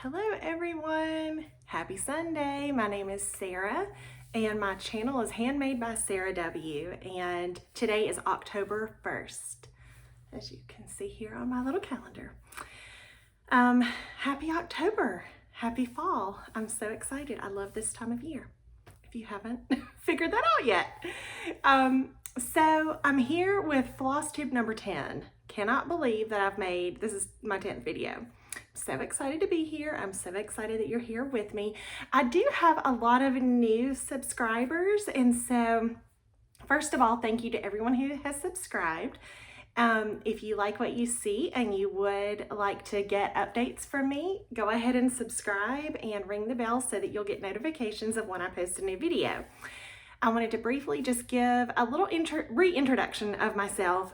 Hello everyone, happy Sunday. My name is Sarah and my channel is Handmade by Sarah W. And today is October 1st, as you can see here on my little calendar. Happy October, happy fall. I'm so excited. I love this time of year, if you haven't figured that out yet. So I'm here with Flosstube number 10. Cannot believe that this is my 10th video. So excited to be here. I'm so excited that you're here with me. I do have a lot of new subscribers, and so first of all, thank you to everyone who has subscribed. If you like what you see and you would like to get updates from me, go ahead and subscribe and ring the bell so that you'll get notifications of when I post a new video. I wanted to briefly just give a little reintroduction of myself,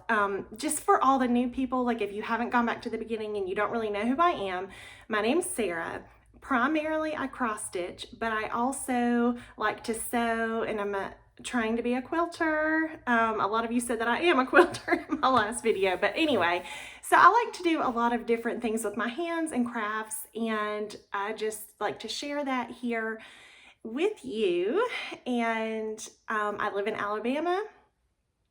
just for all the new people. Like if you haven't gone back to the beginning and you don't really know who I am, my name's Sarah. Primarily I cross stitch, but I also like to sew, and I'm trying to be a quilter. A lot of you said that I am a quilter in my last video, but anyway, so I like to do a lot of different things with my hands and crafts, and I just like to share that here with you. And I live in Alabama.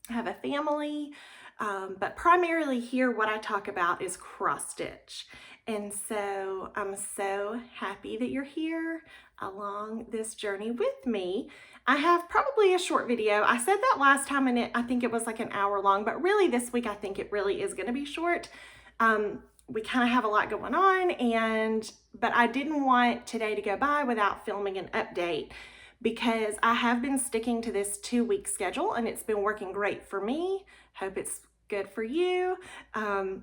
I have a family, but primarily here what I talk about is cross stitch. And so I'm so happy that you're here along this journey with me. I have probably a short video. I said that last time and I think it was like an hour long, but really this week I think it really is going to be short. We kind of have a lot going on, but I didn't want today to go by without filming an update, because I have been sticking to this 2-week schedule and it's been working great for me. Hope it's good for you. And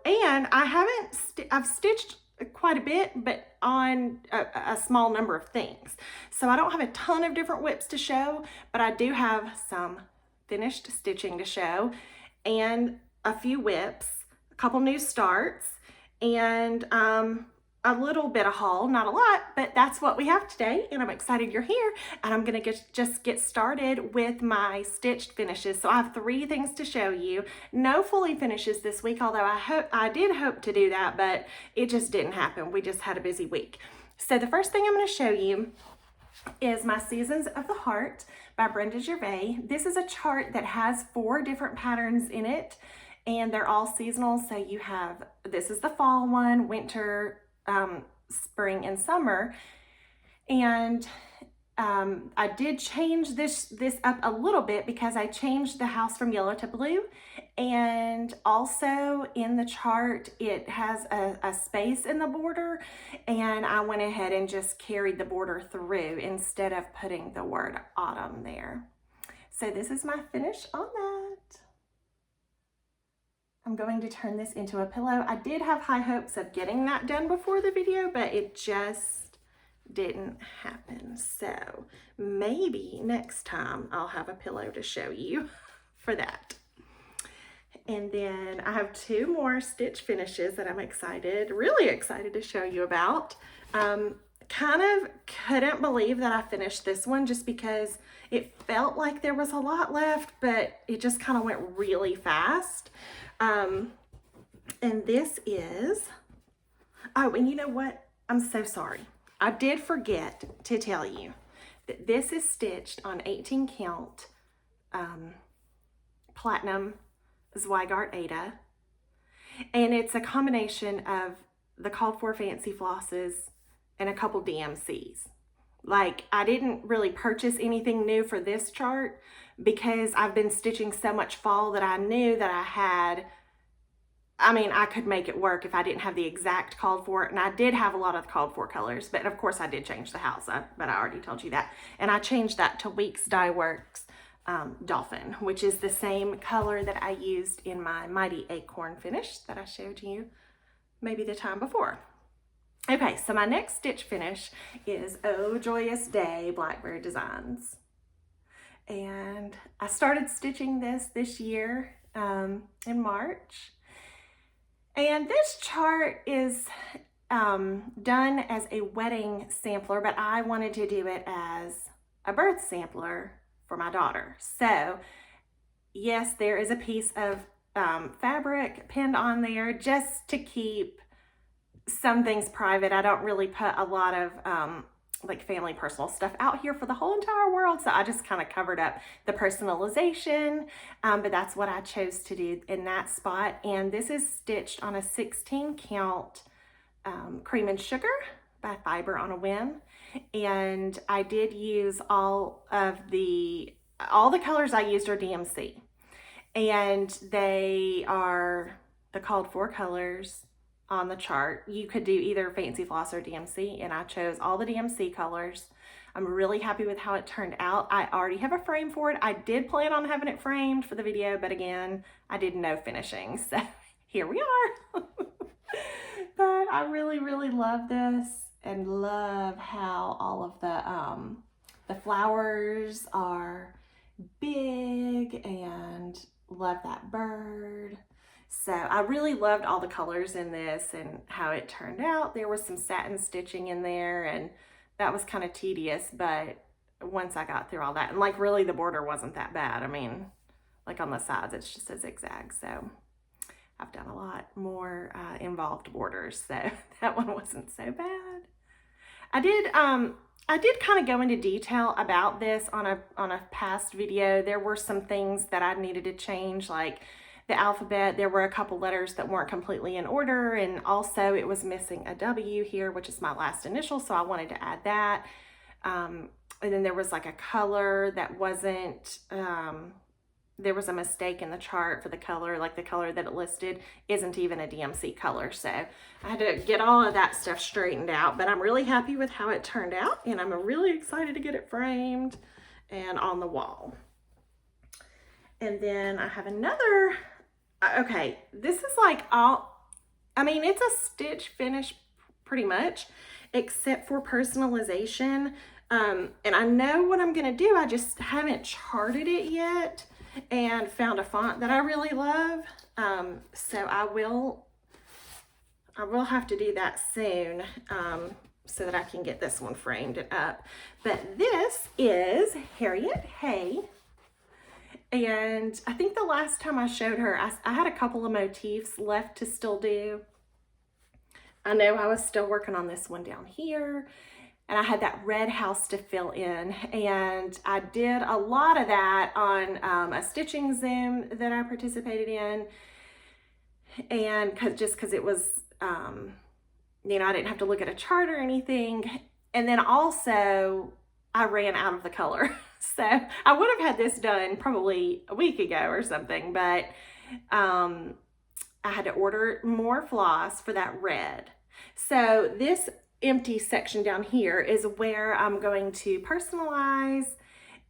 I've stitched quite a bit, but on a small number of things. So I don't have a ton of different whips to show, but I do have some finished stitching to show and a few whips, a couple new starts, and a little bit of haul, not a lot, but that's what we have today, and I'm excited you're here. And I'm gonna just get started with my stitched finishes. So I have 3 things to show you. No fully finishes this week, although I did hope to do that, but it just didn't happen. We just had a busy week. So the first thing I'm gonna show you is my Seasons of the Heart by Brenda Gervais. This is a chart that has 4 different patterns in it, and they're all seasonal. So you have, this is the fall one, winter, spring and summer. And I did change this up a little bit because I changed the house from yellow to blue, and also in the chart it has a space in the border, and I went ahead and just carried the border through instead of putting the word autumn there. So this is my finish on that. I'm going to turn this into a pillow. I did have high hopes of getting that done before the video, but it just didn't happen. So maybe next time I'll have a pillow to show you for that. And then I have 2 more stitch finishes that I'm really excited to show you about. Kind of couldn't believe that I finished this one just because it felt like there was a lot left, but it just kind of went really fast. And this is, oh, and you know what? I'm so sorry. I did forget to tell you that this is stitched on 18 count, platinum Zweigart Ada. And it's a combination of the called for fancy flosses and a couple DMCs. Like, I didn't really purchase anything new for this chart because I've been stitching so much fall that I knew that I could make it work if I didn't have the exact called for. And I did have a lot of called for colors, but of course I did change the house, but I already told you that. And I changed that to Weeks Dye Works Dolphin, which is the same color that I used in my Mighty Acorn finish that I showed you maybe the time before. Okay, so my next stitch finish is Oh Joyous Day Blackbird Designs. And I started stitching this year in March. And this chart is done as a wedding sampler, but I wanted to do it as a birth sampler for my daughter. So yes, there is a piece of fabric pinned on there just to keep some things private. I don't really put a lot of like family personal stuff out here for the whole entire world. So I just kind of covered up the personalization, but that's what I chose to do in that spot. And this is stitched on a 16 count Cream and Sugar by Fiber on a Whim. And I did use all the colors I used are DMC. And they are the called for colors on the chart. You could do either Fancy Floss or DMC, and I chose all the DMC colors. I'm really happy with how it turned out. I already have a frame for it. I did plan on having it framed for the video, but again, I did no finishing, so here we are. But I really, really love this and love how all of the flowers are big, and love that bird. So I really loved all the colors in this and how it turned out. There was some satin stitching in there, and that was kind of tedious, but once I got through all that, and like really the border wasn't that bad. I mean, like on the sides, it's just a zigzag. So I've done a lot more involved borders, so that one wasn't so bad. I did kind of go into detail about this on a past video. There were some things that I needed to change, like the alphabet. There were a couple letters that weren't completely in order, and also it was missing a W here, which is my last initial, so I wanted to add that. And then there was like a color that wasn't, there was a mistake in the chart for the color, like the color that it listed isn't even a DMC color. So I had to get all of that stuff straightened out, but I'm really happy with how it turned out, and I'm really excited to get it framed and on the wall. And then I have another, okay, this is like I mean, it's a stitch finish pretty much, except for personalization. And I know what I'm gonna do, I just haven't charted it yet and found a font that I really love. So I will have to do that soon, so that I can get this one framed up. But this is Harriet Hay. And I think the last time I showed her, I had a couple of motifs left to still do. I know I was still working on this one down here, and I had that red house to fill in, and I did a lot of that on a stitching Zoom that I participated in, and just because it was, you know, I didn't have to look at a chart or anything. And then also I ran out of the color. So I would have had this done probably a week ago or something, but I had to order more floss for that red. So this empty section down here is where I'm going to personalize,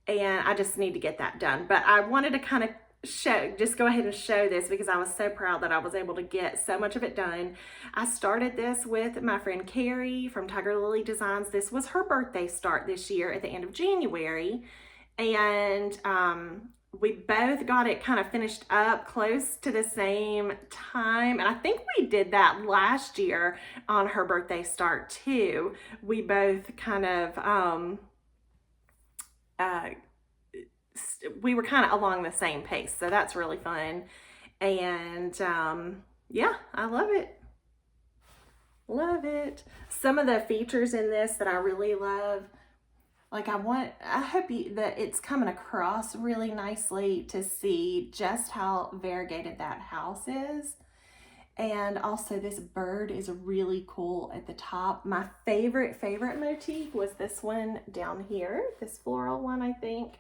and I just need to get that done. But I wanted to kind of just go ahead and show this because I was so proud that I was able to get so much of it done. I started this with my friend Carrie from Tiger Lily Designs. This was her birthday start this year at the end of January, and we both got it kind of finished up close to the same time. And I think we did that last year on her birthday start too. We both kind of we were kind of along the same pace, so that's really fun. And yeah, I love it. Some of the features in this that I really love, like I hope that it's coming across really nicely to see just how variegated that house is. And also this bird is really cool at the top. My favorite motif was this one down here, this floral one, I think.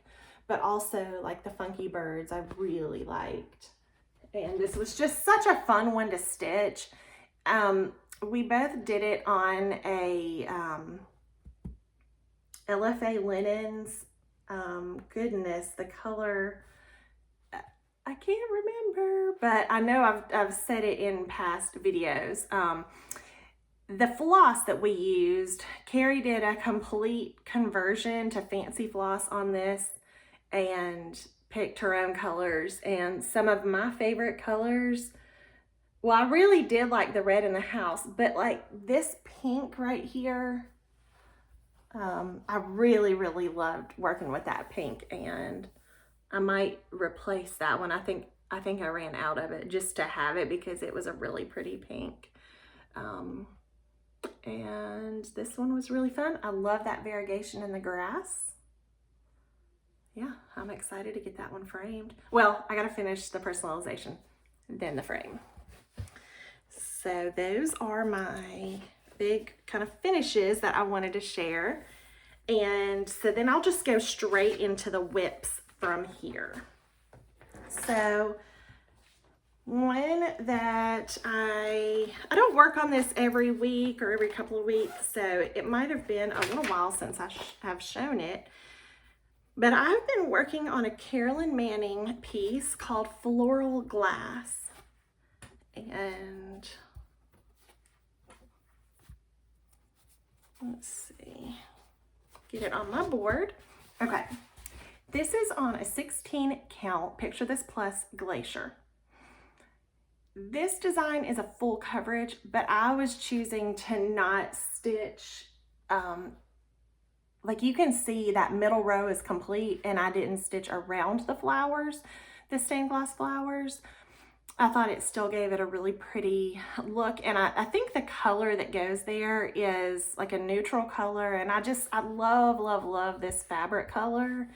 But also like the funky birds I really liked. And this was just such a fun one to stitch. We both did it on a LFA linens. Goodness, the color, I can't remember, but I know I've said it in past videos. The floss that we used, Carrie did a complete conversion to fancy floss on this and picked her own colors, and some of my favorite colors, well, I really did like the red in the house, but like this pink right here, I really loved working with that pink, and I might replace that one. I think I ran out of it just to have it because it was a really pretty pink. And this one was really fun. I love that variegation in the grass. Yeah, I'm excited to get that one framed. Well, I gotta finish the personalization, then the frame. So those are my big kind of finishes that I wanted to share. And so then I'll just go straight into the whips from here. So one that I don't work on this every week or every couple of weeks, so it might have been a little while since I have shown it, but I've been working on a Carolyn Manning piece called Floral Glass. And let's see, get it on my board. Okay, this is on a 16 count Picture This Plus glacier. This design is a full coverage, but I was choosing to not stitch, like you can see that middle row is complete and I didn't stitch around the flowers, the stained glass flowers. I thought it still gave it a really pretty look, and I think the color that goes there is like a neutral color, and I love, love, love this fabric color,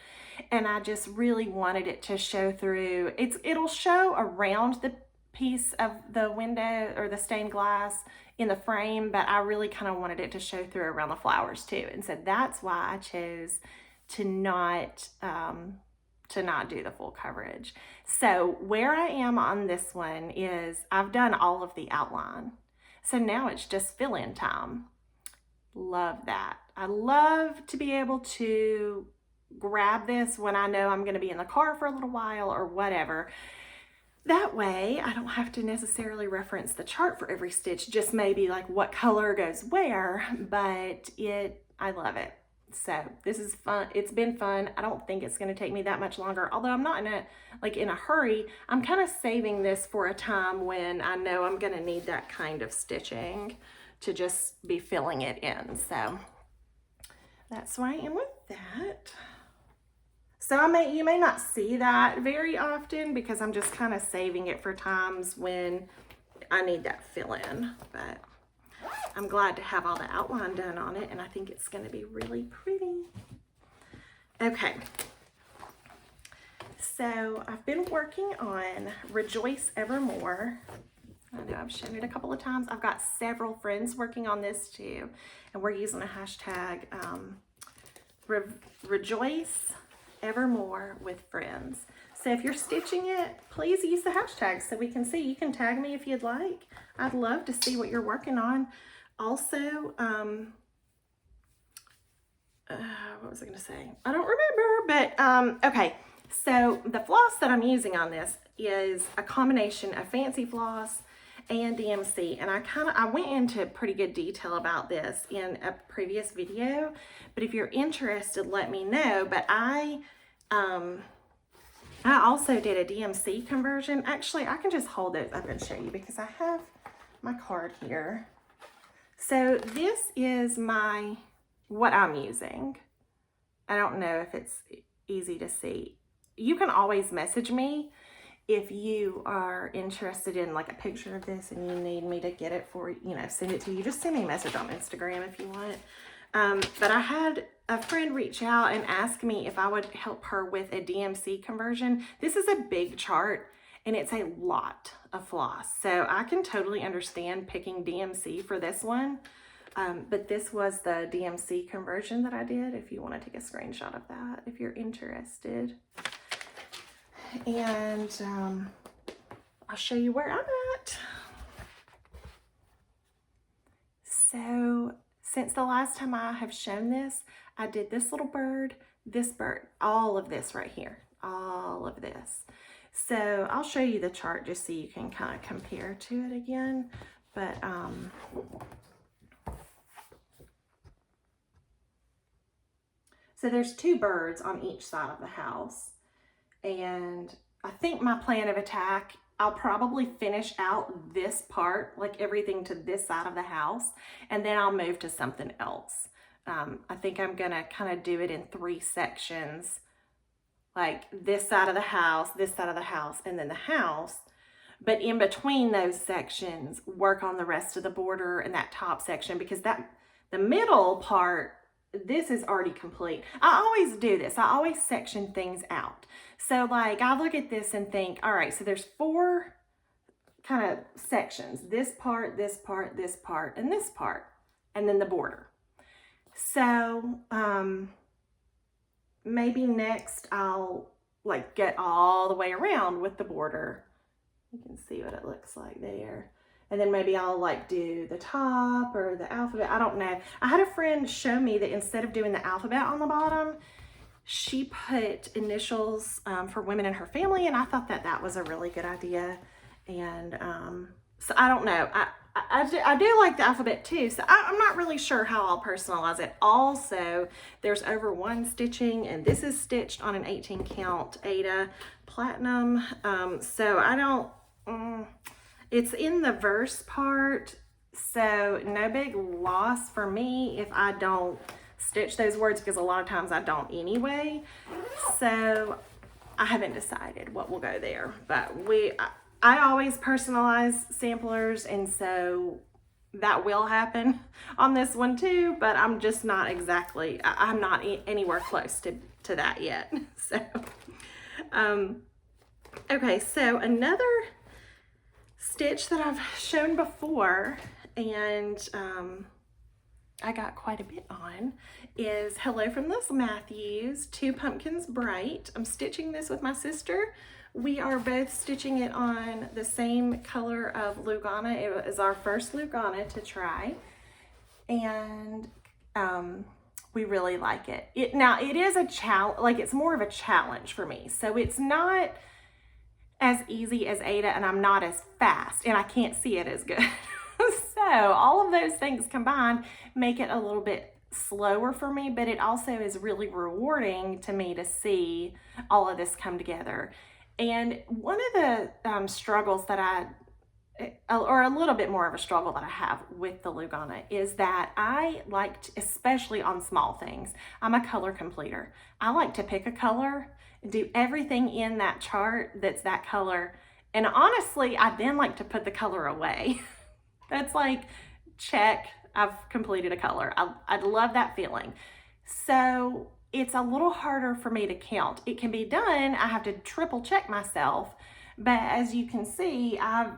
and I just really wanted it to show through. It'll show around the piece of the window or the stained glass in the frame, but I really kind of wanted it to show through around the flowers too, and so that's why I chose to not do the full coverage. So where I am on this one is I've done all of the outline. So now it's just fill-in time. Love that. I love to be able to grab this when I know I'm going to be in the car for a little while or whatever. That way I don't have to necessarily reference the chart for every stitch, just maybe like what color goes where, but I love it. So this is fun. It's been fun. I don't think it's going to take me that much longer, although I'm not in a hurry. I'm kind of saving this for a time when I know I'm going to need that kind of stitching to just be filling it in. So that's where I am with that. So you may not see that very often because I'm just kind of saving it for times when I need that fill in, but I'm glad to have all the outline done on it, and I think it's going to be really pretty. Okay, so I've been working on Rejoice Evermore. I know I've shown it a couple of times. I've got several friends working on this too, and we're using a hashtag Rejoice Evermore with friends. So if you're stitching it, please use the hashtag so we can see. You can tag me if you'd like. I'd love to see what you're working on. Also, what was I going to say? I don't remember, but okay. So the floss that I'm using on this is a combination of fancy floss and DMC, and I went into pretty good detail about this in a previous video, but if you're interested, let me know. But I also did a DMC conversion. Actually, I can just hold those up and show you because I have my card here. So this is what I'm using. I don't know if it's easy to see. You can always message me if you are interested in like a picture of this and you need me to get it for, send it to you. Just send me a message on Instagram if you want. But I had a friend reach out and ask me if I would help her with a DMC conversion. This is a big chart and it's a lot of floss. So I can totally understand picking DMC for this one. But this was the DMC conversion that I did, if you want to take a screenshot of that, if you're interested. And I'll show you where I'm at. So since the last time I have shown this, I did this little bird, all of this right here, all of this. So I'll show you the chart just so you can kind of compare to it again. But so there's two birds on each side of the house. And I think my plan of attack, I'll probably finish out this part, like everything to this side of the house, and then I'll move to something else. I think I'm gonna kind of do it in 3 sections, like this side of the house, this side of the house, and then the house. but in between those sections, work on the rest of the border and that top section, because the middle part, this is already complete. I always do this. I always section things out. So like I look at this and think, all right, so there's 4 kind of sections, this part, this part, this part, and this part, and then the border. So maybe next I'll like get all the way around with the border. You can see what it looks like there. And then maybe I'll like do the top or the alphabet. I don't know. I had a friend show me that instead of doing the alphabet on the bottom, she put initials for women in her family. And I thought that that was a really good idea. And so I don't know. I do like the alphabet too. So I'm not really sure how I'll personalize it. Also, there's over 1 stitching, and this is stitched on an 18 count Aida Platinum. So I don't, it's in the verse part. So no big loss for me if I don't stitch those words, because a lot of times I don't anyway. So I haven't decided what will go there, but I always personalize samplers, and so that will happen on this one too, but I'm just not exactly, I'm not anywhere close to that yet. So, okay, so another stitch that I've shown before, and I got quite a bit on, is Hello from Liz Matthews, 2 Pumpkins Bright. I'm stitching this with my sister. We are both stitching it on the same color of Lugana. It is our first Lugana to try, and we really like it. Now it is a challenge, like it's more of a challenge for me. So it's not as easy as Aida, and I'm not as fast, and I can't see it as good. So all of those things combined make it a little bit slower for me, but it also is really rewarding to me to see all of this come together. And one of the struggles that or a little bit more of a struggle that I have with the Lugana, is that I like to, especially on small things, I'm a color completer. I like to pick a color, do everything in that chart that's that color, and honestly, I then like to put the color away. That's like, check, I've completed a color. I love that feeling. So it's a little harder for me to count. It can be done. I have to triple check myself, but as you can see, I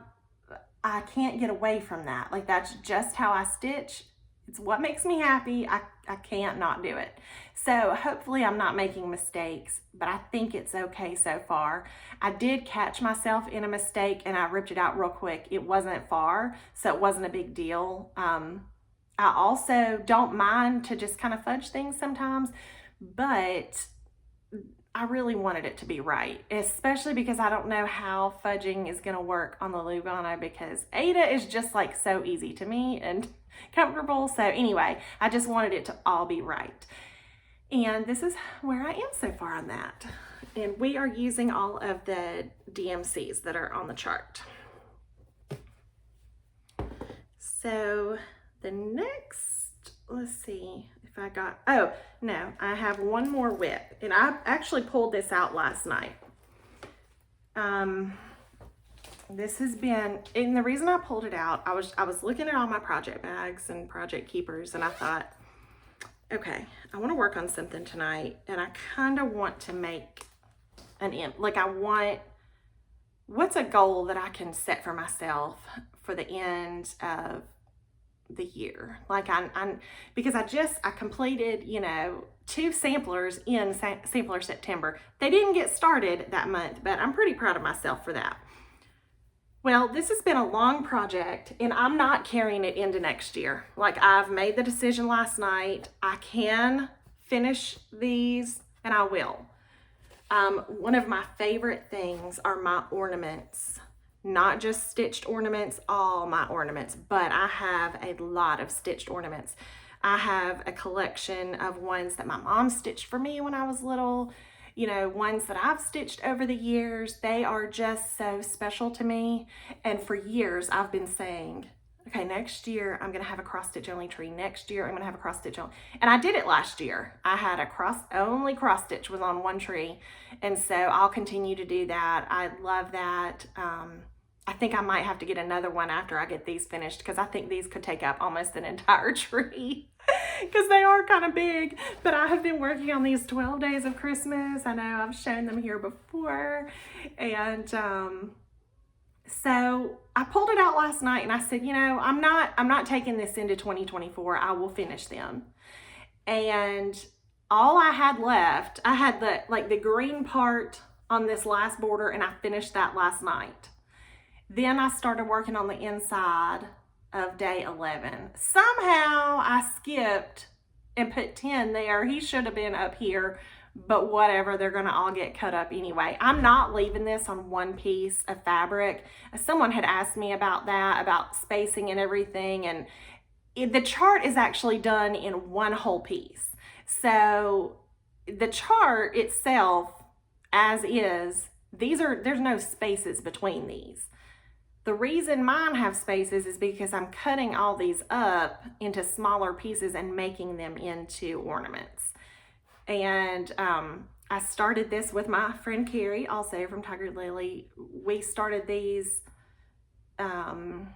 can't get away from that. Like, that's just how I stitch. It's what makes me happy. I can't not do it. So hopefully I'm not making mistakes, but I think it's okay so far. I did catch myself in a mistake and I ripped it out real quick. It wasn't far, so it wasn't a big deal. I also don't mind to just kind of fudge things sometimes, but I really wanted it to be right, especially because I don't know how fudging is going to work on the Lugana, because Aida is just like so easy to me and comfortable. So anyway, I just wanted it to all be right. And this is where I am so far on that. And we are using all of the DMCs that are on the chart. So the next, let's see if I got, oh no, I have one more whip, and I actually pulled this out last night. This has been, and the reason I pulled it out, I was looking at all my project bags and project keepers, and I thought, okay, I want to work on something tonight, and I kind of want to make like I want, what's a goal that I can set for myself for the end of the year? Like because I completed, 2 samplers in Sampler September. They didn't get started that month, but I'm pretty proud of myself for that. Well, this has been a long project, and I'm not carrying it into next year. Like, I've made the decision last night. I can finish these, and I will. One of my favorite things are my ornaments. Not just stitched ornaments, all my ornaments, but I have a lot of stitched ornaments. I have a collection of ones that my mom stitched for me when I was little, ones that I've stitched over the years. They are just so special to me. And for years, I've been saying, okay, next year, I'm gonna have a cross stitch only tree. Next year, I'm gonna have a cross stitch only. And I did it last year. I had a only cross stitch was on one tree. And so I'll continue to do that. I love that. I think I might have to get another one after I get these finished, because I think these could take up almost an entire tree because they are kind of big. But I have been working on these 12 days of Christmas. I know I've shown them here before. And so I pulled it out last night and I said, you know, I'm not taking this into 2024. I will finish them. And all I had left, I had the green part on this last border, and I finished that last night. Then I started working on the inside of day 11. Somehow I skipped and put 10 there. He should have been up here, but whatever, they're gonna all get cut up anyway. I'm not leaving this on one piece of fabric. Someone had asked me about that, about spacing and everything, and the chart is actually done in one whole piece. So the chart itself, as is, there's no spaces between these. The reason mine have spaces is because I'm cutting all these up into smaller pieces and making them into ornaments. And I started this with my friend Carrie, also from Tiger Lily. We started these, well,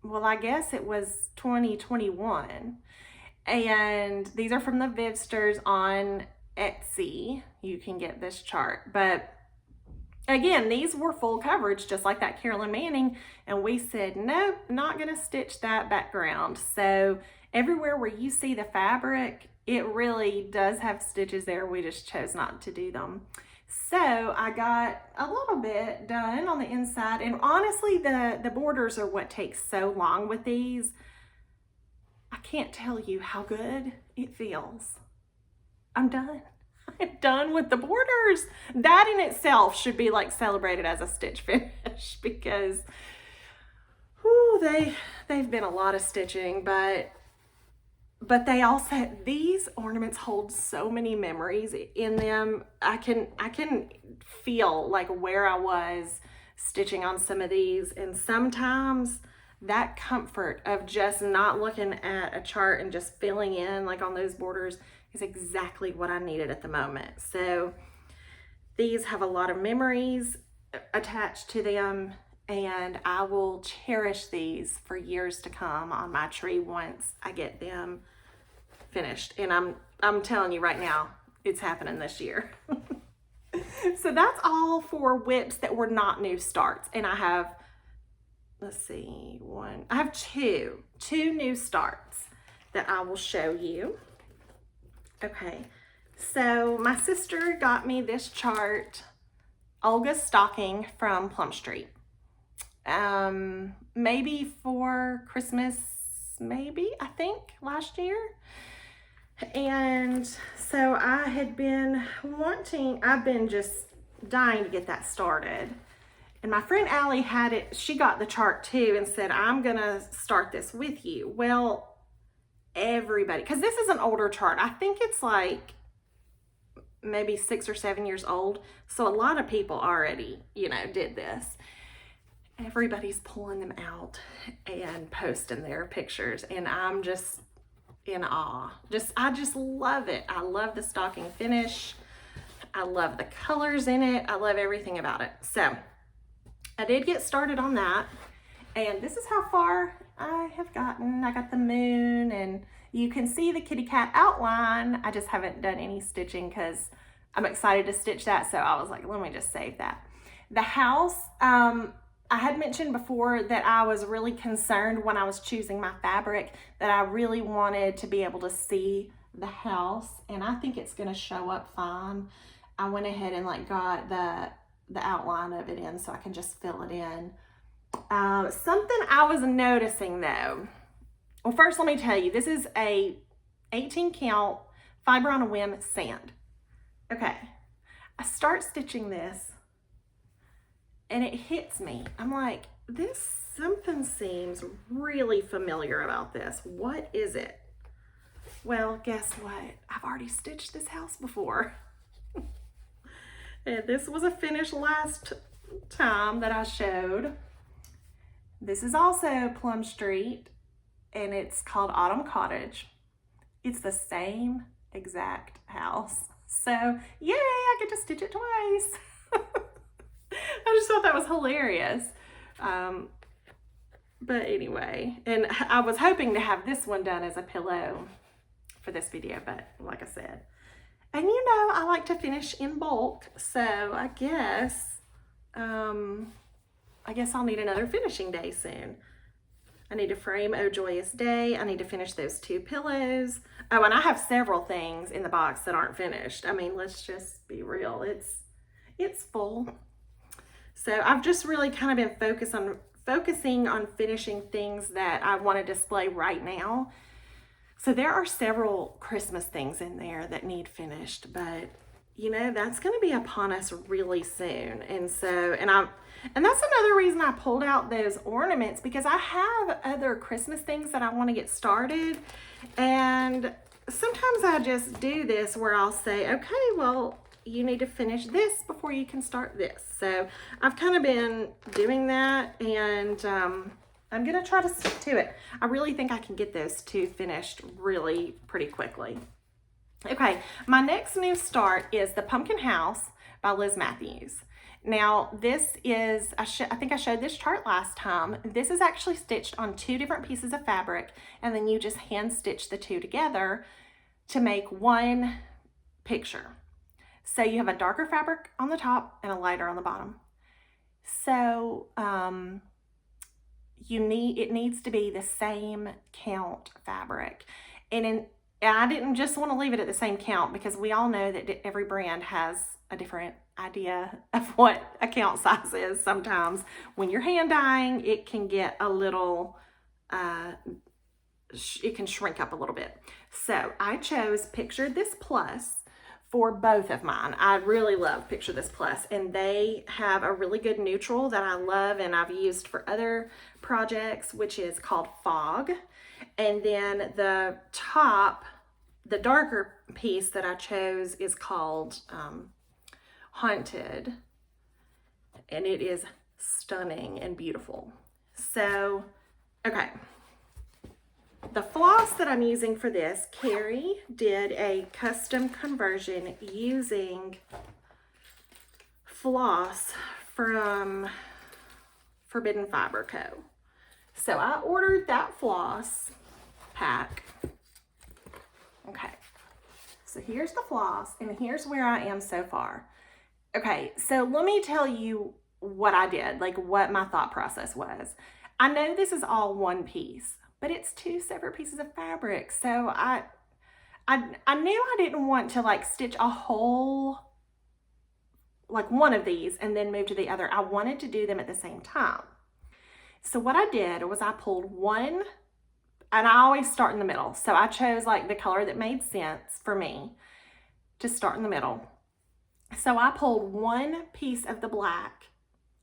I guess it was 2021. And these are from the Vivsters on Etsy. You can get this chart. But again, these were full coverage, just like that Carolyn Manning, and we said, nope, not gonna stitch that background. So everywhere where you see the fabric, it really does have stitches there. We just chose not to do them. So I got a little bit done on the inside, and honestly, the borders are what takes so long with these. I can't tell you how good it feels. I'm done. I'm done with the borders. That in itself should be like celebrated as a stitch finish, because whew, they've been a lot of stitching, but they also, these ornaments hold so many memories in them. I can feel like where I was stitching on some of these, and sometimes that comfort of just not looking at a chart and just filling in like on those borders is exactly what I needed at the moment. So these have a lot of memories attached to them, and I will cherish these for years to come on my tree once I get them finished. And I'm telling you right now, it's happening this year. So that's all for whips that were not new starts. And I have, let's see, I have two new starts that I will show you. Okay, so my sister got me this chart, Olga's stocking from Plum Street. Maybe for Christmas, maybe, I think, last year. And so I've been just dying to get that started. And my friend Allie had it, she got the chart too and said, I'm gonna start this with you. Well, everybody, because this is an older chart. I think it's like maybe 6 or 7 years old. So a lot of people already, did this. Everybody's pulling them out and posting their pictures, and I'm just in awe. I just love it. I love the stocking finish. I love the colors in it. I love everything about it. So I did get started on that, and this is how far I have gotten. I got the moon, and you can see the kitty cat outline. I just haven't done any stitching because I'm excited to stitch that, so I was like, let me just save that. The house, I had mentioned before that I was really concerned when I was choosing my fabric that I really wanted to be able to see the house, and I think it's going to show up fine. I went ahead and got the outline of it in so I can just fill it in. Something I was noticing though, well, first let me tell you, this is a 18 count fiber on a whim sand. Okay, I start stitching this and it hits me. I'm like, something seems really familiar about this. What is it? Well, guess what? I've already stitched this house before. And this was a finish last time that I showed. This is also Plum Street, and it's called Autumn Cottage. It's the same exact house. So yay, I get to stitch it twice. I just thought that was hilarious. But anyway, and I was hoping to have this one done as a pillow for this video, but like I said, and you know, I like to finish in bulk, so I guess I'll need another finishing day soon. I need to frame Oh Joyous Day. I need to finish those 2 pillows. Oh, and I have several things in the box that aren't finished. I mean, let's just be real. It's full. So I've just really kind of been focusing on finishing things that I want to display right now. So there are several Christmas things in there that need finished, but you know, that's going to be upon us really soon. And so, and that's another reason I pulled out those ornaments, because I have other Christmas things that I want to get started. And sometimes I just do this where I'll say, okay, well, you need to finish this before you can start this. So I've kind of been doing that, and I'm going to try to stick to it. I really think I can get those 2 finished really pretty quickly. Okay, my next new start is the Pumpkin House by Liz Matthews. Now, this is, I think I showed this chart last time. This is actually stitched on 2 different pieces of fabric, and then you just hand stitch the 2 together to make one picture. So you have a darker fabric on the top and a lighter on the bottom. So it needs to be the same count fabric. And I didn't just want to leave it at the same count, because we all know that every brand has a different idea of what a count size is. Sometimes when you're hand dyeing, it can get a little, it can shrink up a little bit. So I chose Picture This Plus for both of mine. I really love Picture This Plus, and they have a really good neutral that I love and I've used for other projects, which is called Fog. And then the top, the darker piece that I chose is called Haunted, and it is stunning and beautiful. So, okay. The floss that I'm using for this, Carrie did a custom conversion using floss from Forbidden Fiber Co. So I ordered that floss pack. Okay, so here's the floss, and here's where I am so far. Okay, so let me tell you what I did, like what my thought process was. I know this is all one piece, but it's 2 separate pieces of fabric. So I knew I didn't want to like stitch a whole, like one of these and then move to the other. I wanted to do them at the same time. So what I did was I pulled one, and I always start in the middle. So I chose like the color that made sense for me to start in the middle. So I pulled one piece of the black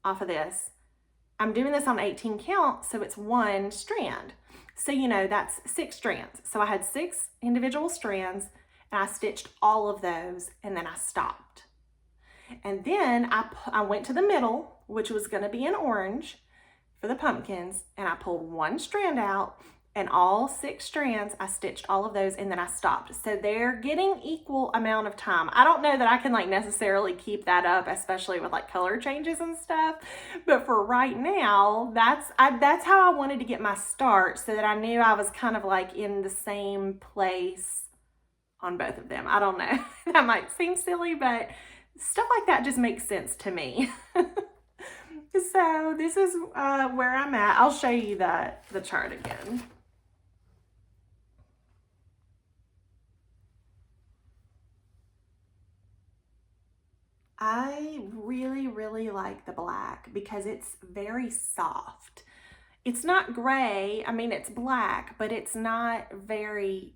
off of this. I'm doing this on 18 count, so it's 1 strand. So you know, that's 6 strands. So I had 6 individual strands, and I stitched all of those, and then I stopped. And then I went to the middle, which was gonna be an orange for the pumpkins, and I pulled 1 strand out, and all 6 strands, I stitched all of those, and then I stopped. So they're getting equal amount of time. I don't know that I can like necessarily keep that up, especially with like color changes and stuff. But for right now, that's how I wanted to get my start, so that I knew I was kind of like in the same place on both of them. I don't know. That might seem silly, but stuff like that just makes sense to me. So this is where I'm at. I'll show you the chart again. I really, really like the black because it's very soft. It's not gray. I mean, it's black, but it's not very,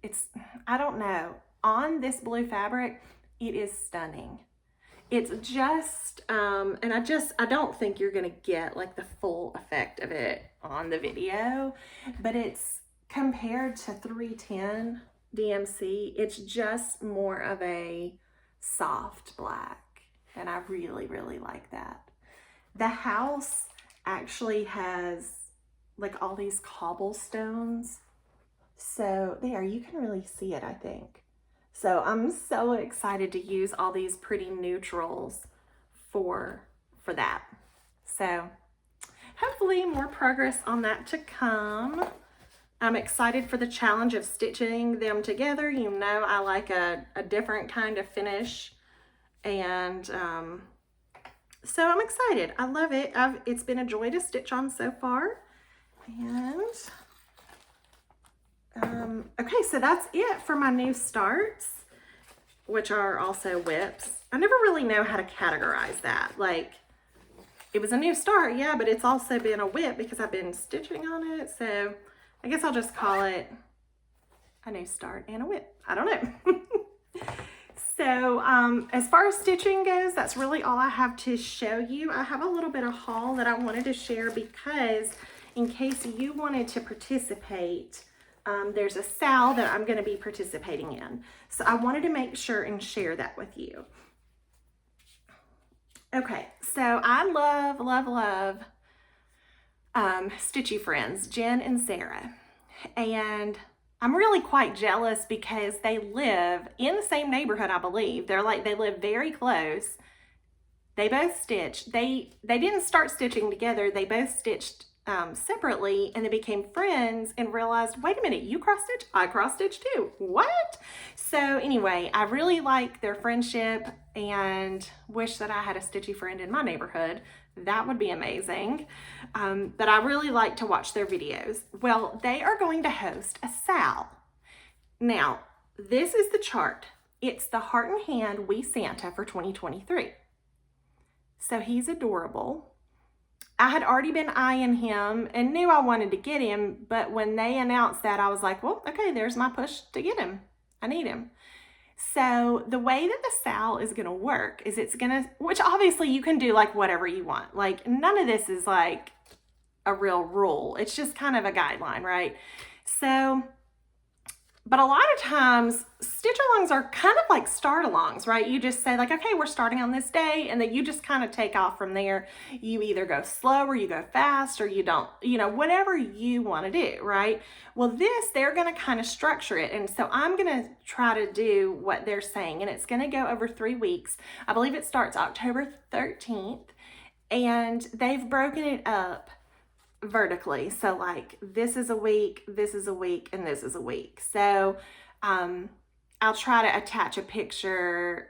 I don't know. On this blue fabric, it is stunning. It's just, and I don't think you're gonna get like the full effect of it on the video, but it's compared to 310 DMC, it's just more of a soft black. And I really, really like that. The house actually has like all these cobblestones. So there, you can really see it, I think. So I'm so excited to use all these pretty neutrals for that. So hopefully more progress on that to come. I'm excited for the challenge of stitching them together. You know, I like a different kind of finish, and so I'm excited. I love it. It's been a joy to stitch on so far. And okay, so that's it for my new starts, which are also whips. I never really know how to categorize that. Like, it was a new start, yeah, but it's also been a whip because I've been stitching on it. So I guess I'll just call it a new start and a whip. I don't know. So as far as stitching goes, that's really all I have to show you. I have a little bit of haul that I wanted to share because in case you wanted to participate, there's a sale that I'm going to be participating in. So I wanted to make sure and share that with you. Okay, so I love, love, love Stitchy friends, Jen and Sarah. And I'm really quite jealous because they live in the same neighborhood, I believe. They live very close. They both stitch. They didn't start stitching together. They both stitched separately, and they became friends and realized, wait a minute, you cross stitch? I cross stitch too. What? So anyway, I really like their friendship and wish that I had a stitchy friend in my neighborhood. That would be amazing. But I really like to watch their videos. Well, they are going to host a sale. Now, this is the chart. It's the Heart and Hand Wee Santa for 2023. So he's adorable. I had already been eyeing him and knew I wanted to get him, but when they announced that, I was like, well, okay, there's my push to get him. I need him. So the way that the sale is going to work is it's going to, which obviously you can do like whatever you want. Like none of this is like a real rule. It's just kind of a guideline, right? So, but a lot of times stitch alongs are kind of like start alongs, right? You just say like, okay, we're starting on this day. And then you just kind of take off from there. You either go slow or you go fast or you don't, you know, whatever you want to do, right? Well, they're going to kind of structure it. And so I'm going to try to do what they're saying. And it's going to go over 3 weeks. I believe it starts October 13th. And they've broken it up vertically. So like this is a week, this is a week, and this is a week. So I'll try to attach a picture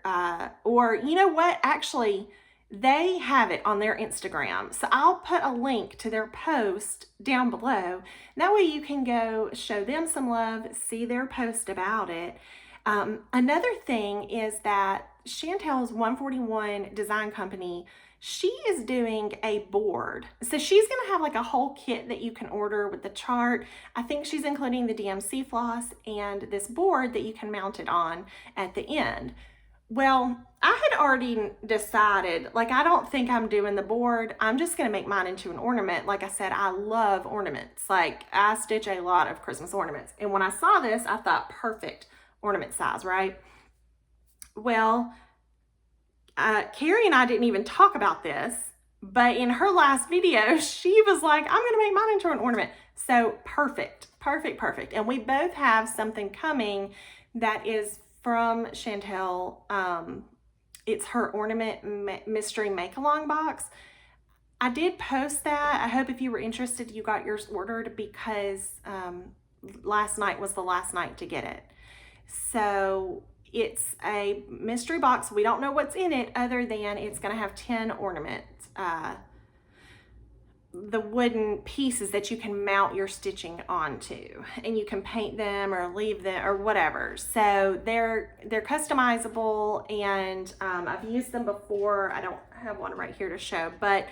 or you know what, actually they have it on their Instagram. So I'll put a link to their post down below. That way you can go show them some love, see their post about it. Another thing is that Chantelle's 141 Design Company, she is doing a board. So she's going to have like a whole kit that you can order with the chart. I think she's including the DMC floss and this board that you can mount it on at the end. Well, I had already decided, like, I don't think I'm doing the board. I'm just going to make mine into an ornament. Like I said, I love ornaments. Like, I stitch a lot of Christmas ornaments. And when I saw this, I thought, perfect ornament size, right? Well, Carrie and I didn't even talk about this, but in her last video, she was like, I'm going to make mine into an ornament. So perfect, perfect, perfect. And we both have something coming that is from Chantelle. It's her ornament mystery make-along box. I did post that. I hope if you were interested, you got yours ordered because last night was the last night to get it. So it's a mystery box. We don't know what's in it other than it's going to have 10 ornaments. The wooden pieces that you can mount your stitching onto, and you can paint them or leave them or whatever. So they're customizable, and I've used them before. I don't have one right here to show, but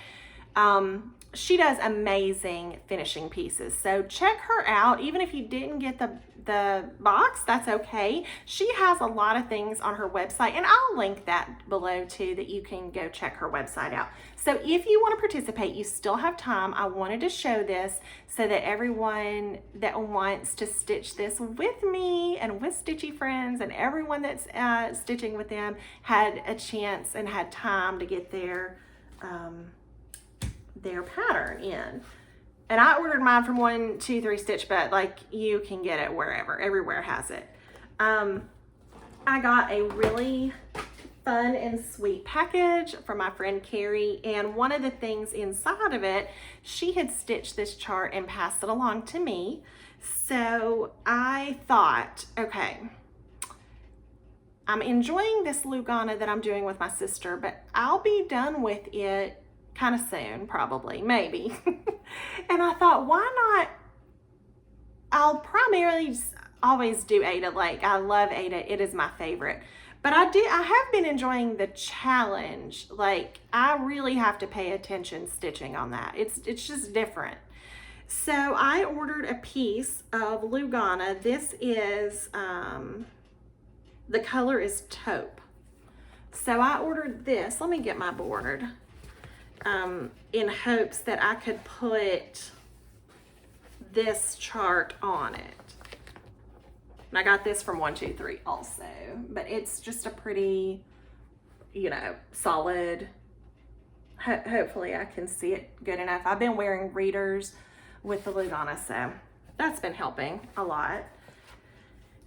she does amazing finishing pieces. So check her out. Even if you didn't get the box, that's okay. She has a lot of things on her website, and I'll link that below too, that you can go check her website out. So if you want to participate, you still have time. I wanted to show this so that everyone that wants to stitch this with me and with Stitchy Friends and everyone that's stitching with them had a chance and had time to get their pattern in. And I ordered mine from 1-2-3 Stitch, but like you can get it wherever, everywhere has it. I got a really fun and sweet package from my friend Carrie, and one of the things inside of it, she had stitched this chart and passed it along to me. So I thought, okay, I'm enjoying this Lugana that I'm doing with my sister, but I'll be done with it kind of soon, probably, maybe. And I thought, why not? I'll primarily just always do Ada. Like, I love Ada. It is my favorite. But I have been enjoying the challenge. Like, I really have to pay attention stitching on that. It's just different. So I ordered a piece of Lugana. This is, the color is taupe. So I ordered this. Let me get my board. In hopes that I could put this chart on it. And I got this from 123 also, but it's just a pretty, you know, solid. Hopefully I can see it good enough. I've been wearing readers with the Lugana, so that's been helping a lot.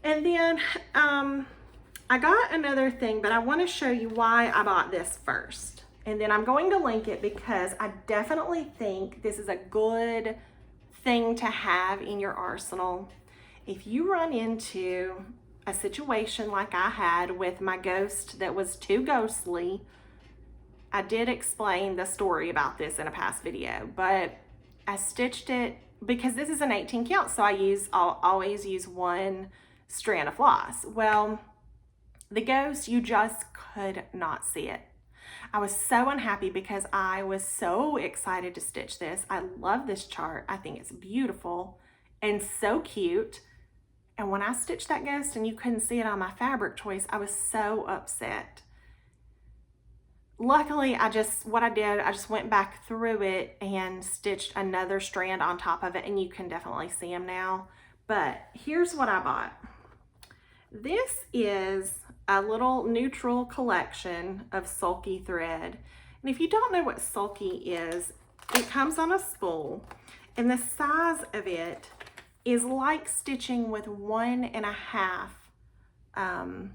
And then I got another thing, but I want to show you why I bought this first. And then I'm going to link it because I definitely think this is a good thing to have in your arsenal. If you run into a situation like I had with my ghost that was too ghostly, I did explain the story about this in a past video, but I stitched it because this is an 18 count, so I'll always use one strand of floss. Well, the ghost, you just could not see it. I was so unhappy because I was so excited to stitch this. I love this chart. I think it's beautiful and so cute. And when I stitched that ghost and you couldn't see it on my fabric choice, I was so upset. Luckily, I just went back through it and stitched another strand on top of it, and you can definitely see them now. But here's what I bought. This is a little neutral collection of Sulky thread. And if you don't know what Sulky is, it comes on a spool, and the size of it is like stitching with 1.5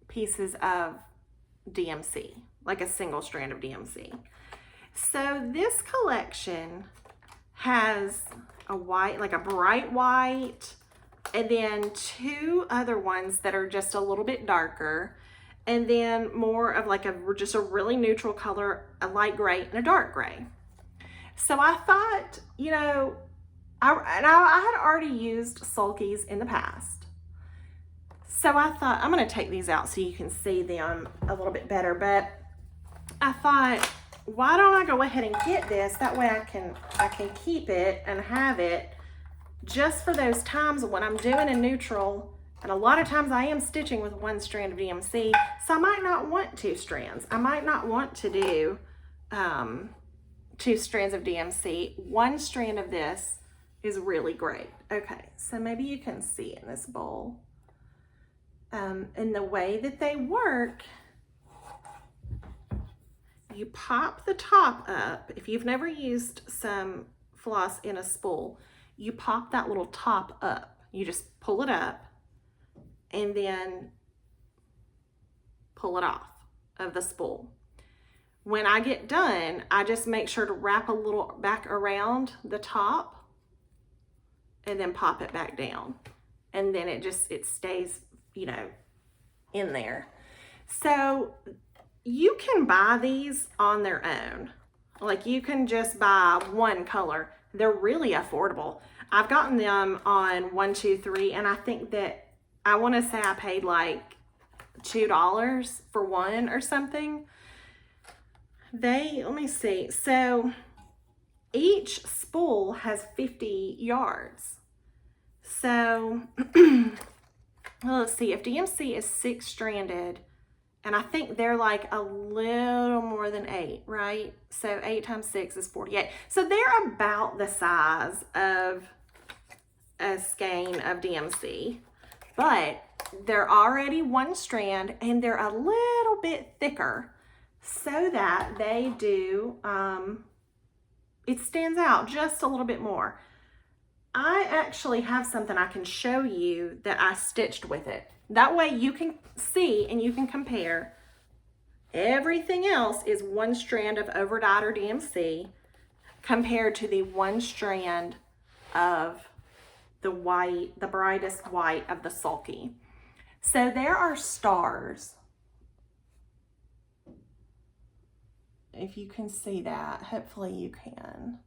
pieces of DMC, like a single strand of DMC. So this collection has a white, like a bright white, and then two other ones that are just a little bit darker, and then more of like just a really neutral color, a light gray and a dark gray. So I thought, you know, I had already used Sulkies in the past. So I thought, I'm gonna take these out so you can see them a little bit better, but I thought, why don't I go ahead and get this? That way I can keep it and have it just for those times when I'm doing a neutral, and a lot of times I am stitching with one strand of DMC, so I might not want two strands. I might not want to do two strands of DMC. One strand of this is really great. Okay, so maybe you can see in this bowl. And the way that they work, you pop the top up. If you've never used some floss in a spool, you pop that little top up. You just pull it up and then pull it off of the spool. When I get done, I just make sure to wrap a little back around the top and then pop it back down. And then it stays, you know, in there. So you can buy these on their own. Like, you can just buy one color. They're really affordable. I've gotten them on 123, and I think that, I want to say I paid like $2 for one or something. Let me see. So each spool has 50 yards. So let's see, if DMC is 6-stranded, and I think they're like a little more than 8, right? So 8 times 6 is 48. So they're about the size of a skein of DMC, but they're already one strand and they're a little bit thicker so that they do, it stands out just a little bit more. I actually have something I can show you that I stitched with it. That way you can see and you can compare. Everything else is one strand of overdyed or DMC compared to the one strand of the white, the brightest white of the Sulky. So there are stars. If you can see that, hopefully you can.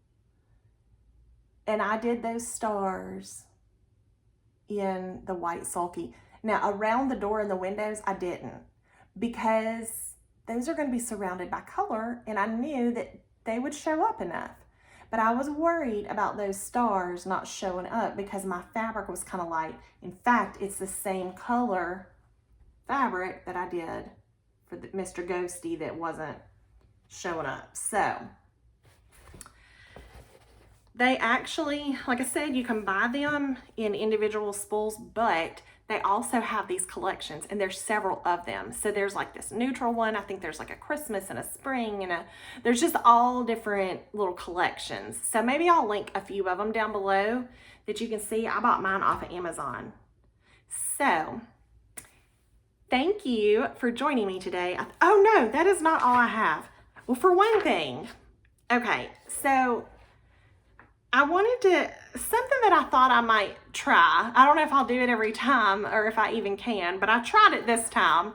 And I did those stars in the white Sulky. Now around the door and the windows, I didn't, because those are going to be surrounded by color, and I knew that they would show up enough. But I was worried about those stars not showing up because my fabric was kind of light. In fact, it's the same color fabric that I did for the Mr. Ghosty that wasn't showing up. So they actually, like I said, you can buy them in individual spools, but they also have these collections, and there's several of them. So there's like this neutral one. I think there's like a Christmas and a spring, and there's just all different little collections. So maybe I'll link a few of them down below that you can see. I bought mine off of Amazon. So thank you for joining me today. Oh no, that is not all I have. Well, for one thing, okay, so I wanted to, something that I thought I might try. I don't know if I'll do it every time or if I even can, but I tried it this time,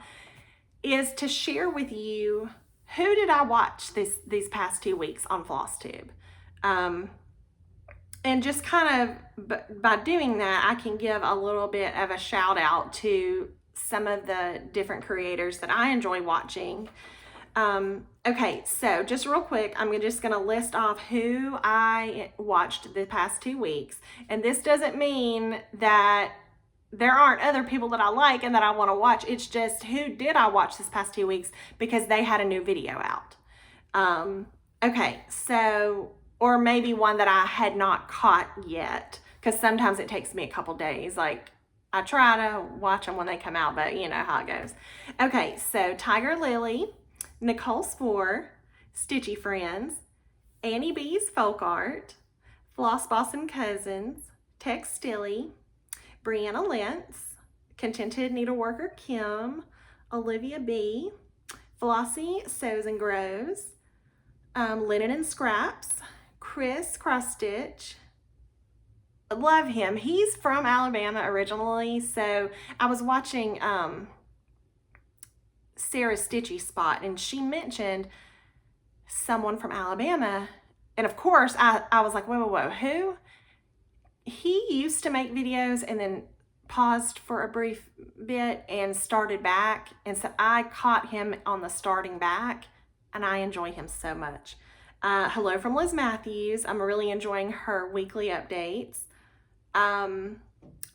is to share with you who did I watch these past 2 weeks on Flosstube. And just kind of, by doing that, I can give a little bit of a shout out to some of the different creators that I enjoy watching. Okay, so just real quick, I'm just going to list off who I watched the past 2 weeks. And this doesn't mean that there aren't other people that I like and that I want to watch. It's just who did I watch this past 2 weeks because they had a new video out. Okay, so, or maybe one that I had not caught yet, because sometimes it takes me a couple days. Like, I try to watch them when they come out, but you know how it goes. Okay, so Tiger Lily, Nicole Spore, Stitchy Friends, Annie B's Folk Art, Floss Boss and Cousins, Textilly, Brianna Lentz, Contented Needleworker Kim, Olivia B, Flossie Sews and Grows, Linen and Scraps, Chris Cross Stitch. Love him. He's from Alabama originally, so I was watching Sarah Stitchy spot, and she mentioned someone from Alabama, and of course I was like, whoa, who? He used to make videos and then paused for a brief bit and started back, and so I caught him on the starting back, and I enjoy him so much. Hello from Liz Matthews. I'm really enjoying her weekly updates.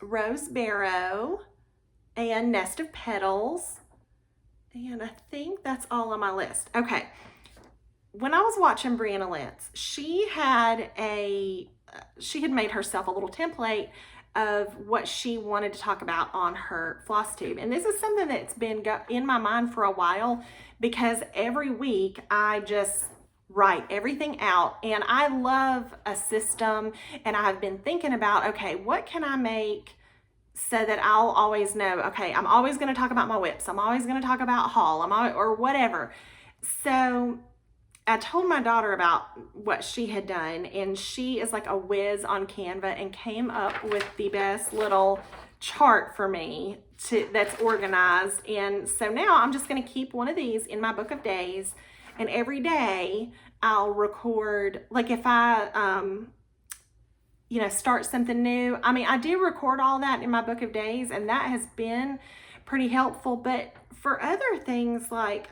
Rose Barrow and Nest of Petals. And I think that's all on my list. Okay. When I was watching Brianna Lentz, she had made herself a little template of what she wanted to talk about on her Flosstube. And this is something that's been in my mind for a while, because every week I just write everything out, and I love a system, and I've been thinking about, okay, what can I make so that I'll always know, okay, I'm always going to talk about my whips. I'm always going to talk about haul, or whatever. So I told my daughter about what she had done, and she is like a whiz on Canva and came up with the best little chart for me that's organized. And so now I'm just going to keep one of these in my book of days, and every day I'll record, like if I, start something new. I mean, I do record all that in my book of days, and that has been pretty helpful. But for other things like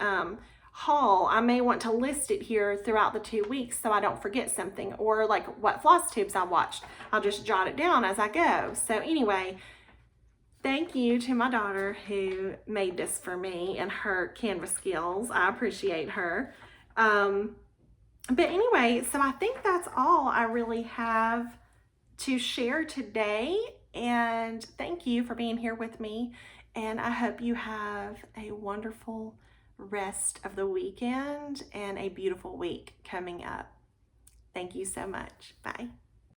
haul, I may want to list it here throughout the 2 weeks so I don't forget something, or like what Flosstubes I watched. I'll just jot it down as I go. So anyway, thank you to my daughter who made this for me and her Canva skills. I appreciate her. But anyway, so I think that's all I really have to share today, and thank you for being here with me, and I hope you have a wonderful rest of the weekend and a beautiful week coming up. Thank you so much. Bye.